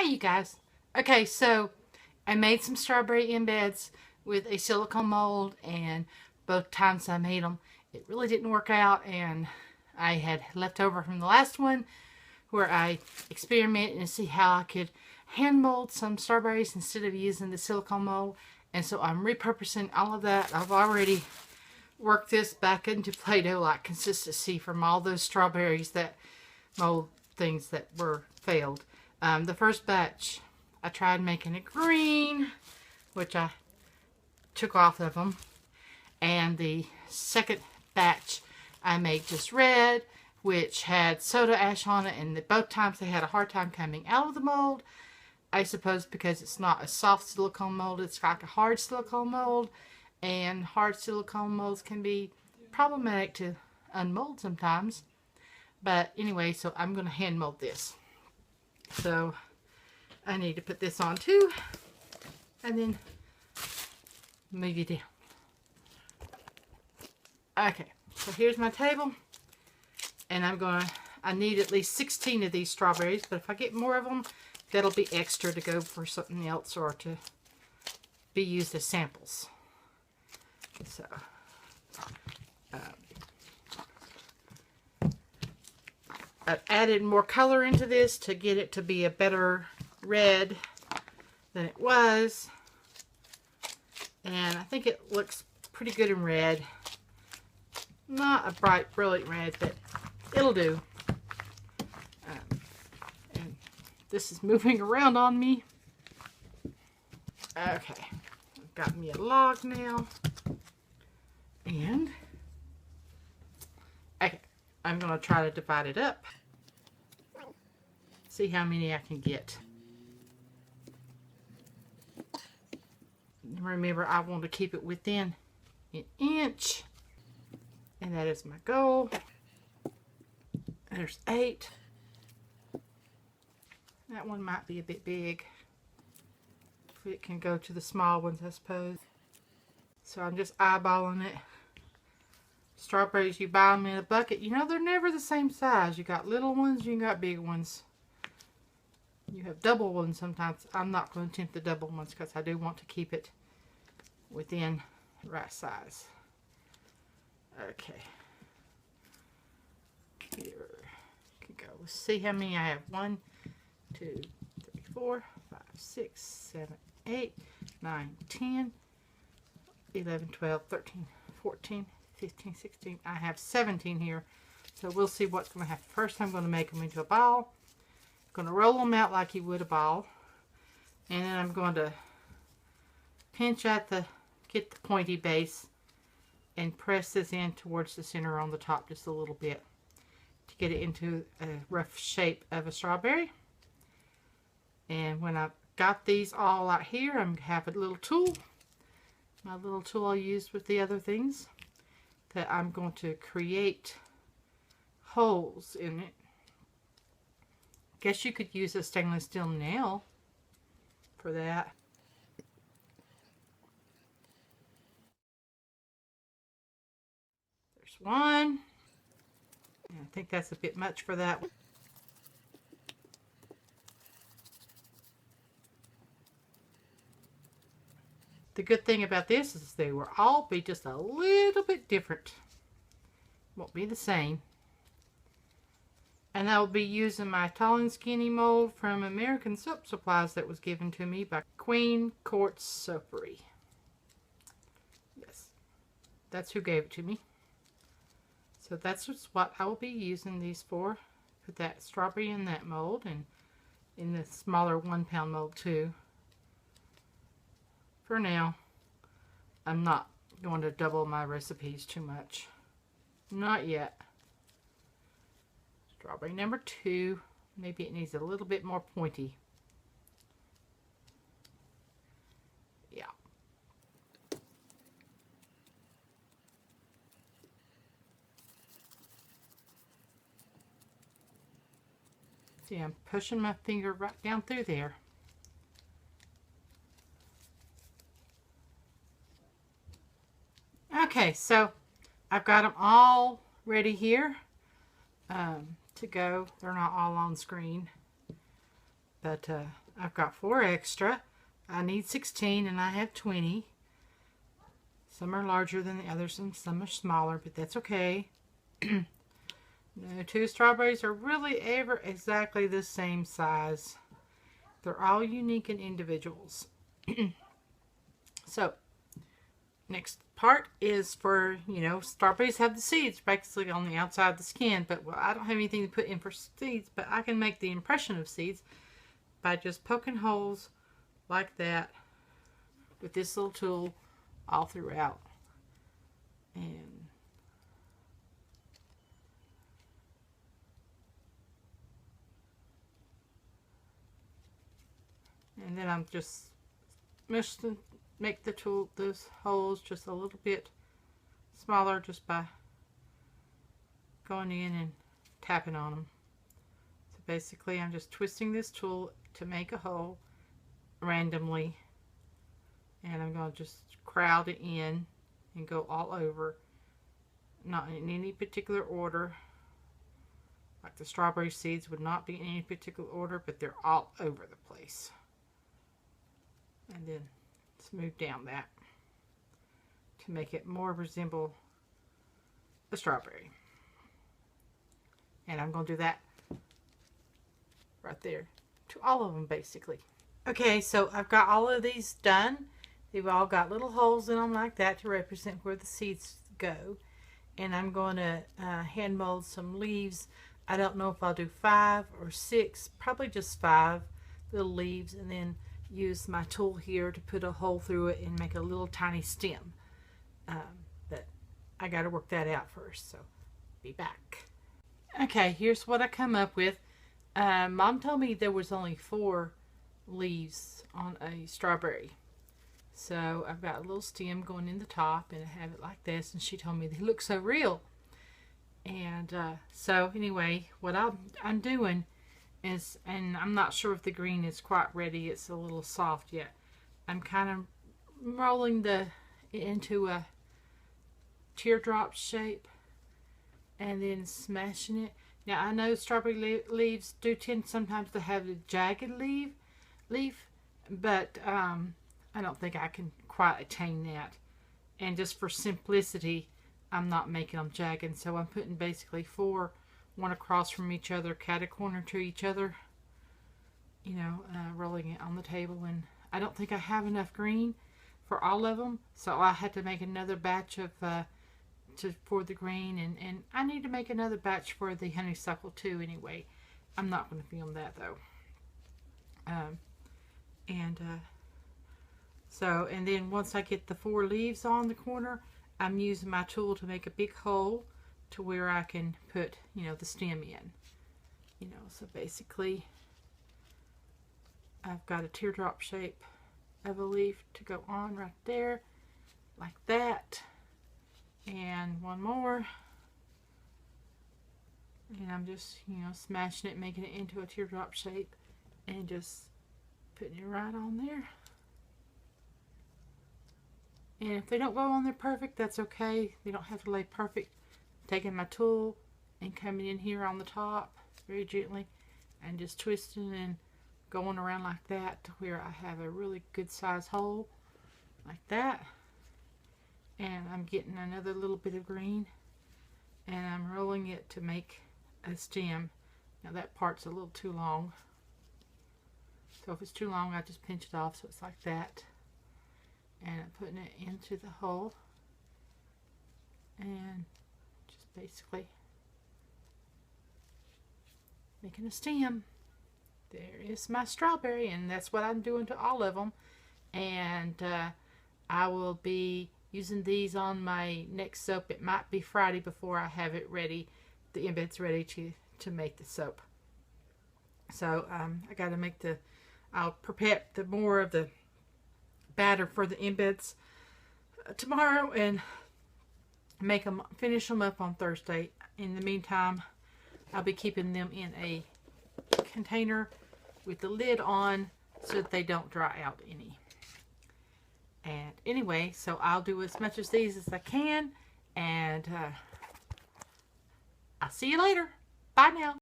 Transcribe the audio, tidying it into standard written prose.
Hi, you guys. Okay, so I made some strawberry embeds with a silicone mold, and both times I made them, it really didn't work out, and I had left over from the last one where I experimented and see how I could hand mold some strawberries instead of using the silicone mold. And so I'm repurposing all of that. I've already worked this back into Play-Doh like consistency from all those strawberries that mold things that were failed. The first batch I tried making it green, which I took off of them, and the second batch I made just red, which had soda ash on it, and both times they had a hard time coming out of the mold. I suppose because it's not a soft silicone mold, it's like a hard silicone mold, and hard silicone molds can be problematic to unmold sometimes. But anyway, so I'm going to hand mold this. So I need to put this on too, and then move it down. Okay, so here's my table, and I need at least 16 of these strawberries, but if I get more of them, that'll be extra to go for something else or to be used as samples. So, I've added more color into this to get it to be a better red than it was. And I think it looks pretty good in red. Not a bright, brilliant red, but it'll do. And this is moving around on me. Okay, I've got me a log now. And, okay, I'm going to try to divide it up. See how many I can get. Remember, I want to keep it within an inch. And that is my goal. There's 8. That one might be a bit big. It can go to the small ones, I suppose. So I'm just eyeballing it. Strawberries, you buy them in a bucket. You know, they're never the same size. You got little ones, you got big ones. You have double ones sometimes. I'm not going to attempt the double ones because I do want to keep it within the right size. Okay. Here can go. Let's see how many I have. 1, 2, 3, 4, 5, 6, 7, 8, 9, 10, 11, 12, 13, 14, 15, 16. I have 17 here. So we'll see what's going to happen. First, I'm going to make them into a ball. I'm going to roll them out like you would a ball. And then I'm going to pinch at get the pointy base and press this in towards the center on the top just a little bit to get it into a rough shape of a strawberry. And when I've got these all out here, I'm going to have a little tool. My little tool I used with the other things that I'm going to create holes in it. Guess you could use a stainless steel nail for that. There's one. And I think that's a bit much for that one. The good thing about this is they will all be just a little bit different. Won't be the same. And I will be using my tall and skinny mold from American Soap Supplies that was given to me by Queen Quartz Soapery. Yes, that's who gave it to me. So that's just what I will be using these for. Put that strawberry in that mold and in the smaller 1 pound mold too. For now, I'm not going to double my recipes too much. Not yet. Strawberry number 2. Maybe it needs a little bit more pointy. Yeah. See, I'm pushing my finger right down through there. Okay, so I've got them all ready here to go. They're not all on screen. But I've got 4 extra. I need 16 and I have 20. Some are larger than the others and some are smaller, but that's okay. No 2 strawberries are really ever exactly the same size. They're all unique and individuals. So, next part is for, strawberries have the seeds basically on the outside of the skin, but I don't have anything to put in for seeds, but I can make the impression of seeds by just poking holes like that with this little tool all throughout. And then I'm just make those holes just a little bit smaller just by going in and tapping on them. So basically I'm just twisting this tool to make a hole randomly, and I'm going to just crowd it in and go all over, not in any particular order. Like the strawberry seeds would not be in any particular order, but they're all over the place. And then smooth down that to make it more resemble a strawberry. And I'm going to do that right there to all of them basically. Okay, so I've got all of these done. They've all got little holes in them like that to represent where the seeds go. And I'm going to hand mold some leaves. I don't know if I'll do 5 or 6, probably just 5 little leaves, and then use my tool here to put a hole through it and make a little tiny stem. But I got to work that out first, so be back. Okay, here's what I come up with. Mom told me there was only 4 leaves on a strawberry. So I've got a little stem going in the top, and I have it like this, and she told me they look so real. And so anyway, what I'm doing is, and I'm not sure if the green is quite ready, it's a little soft yet. I'm kind of rolling it into a teardrop shape and then smashing it. Now I know strawberry leaves do tend sometimes to have a jagged leaf, but I don't think I can quite attain that. And just for simplicity, I'm not making them jagged, so I'm putting basically 4, one across from each other, cat a corner to each other, rolling it on the table. And I don't think I have enough green for all of them, so I had to make another batch of for the green, and I need to make another batch for the honeysuckle too anyway. I'm not going to film that though. And then once I get the 4 leaves on the corner, I'm using my tool to make a big hole to where I can put, the stem in. So basically I've got a teardrop shape of a leaf to go on right there, like that. And one more. And I'm just, smashing it, making it into a teardrop shape, and just putting it right on there. And if they don't go on there perfect, that's okay. They don't have to lay perfect. Taking my tool and coming in here on the top very gently and just twisting and going around like that to where I have a really good size hole like that. And I'm getting another little bit of green, and I'm rolling it to make a stem. Now that part's a little too long, so if it's too long, I just pinch it off so it's like that. And I'm putting it into the hole and just basically making a stem. There is my strawberry, and that's what I'm doing to all of them. And I will be using these on my next soap. It might be Friday before I have it ready, the embeds ready to make the soap. So I got to make I'll prepare the more of the batter for the embeds tomorrow and finish them up on Thursday. In the meantime, I'll be keeping them in a container with the lid on so that they don't dry out any. And anyway, so I'll do as much of these as I can, and I'll see you later. Bye now.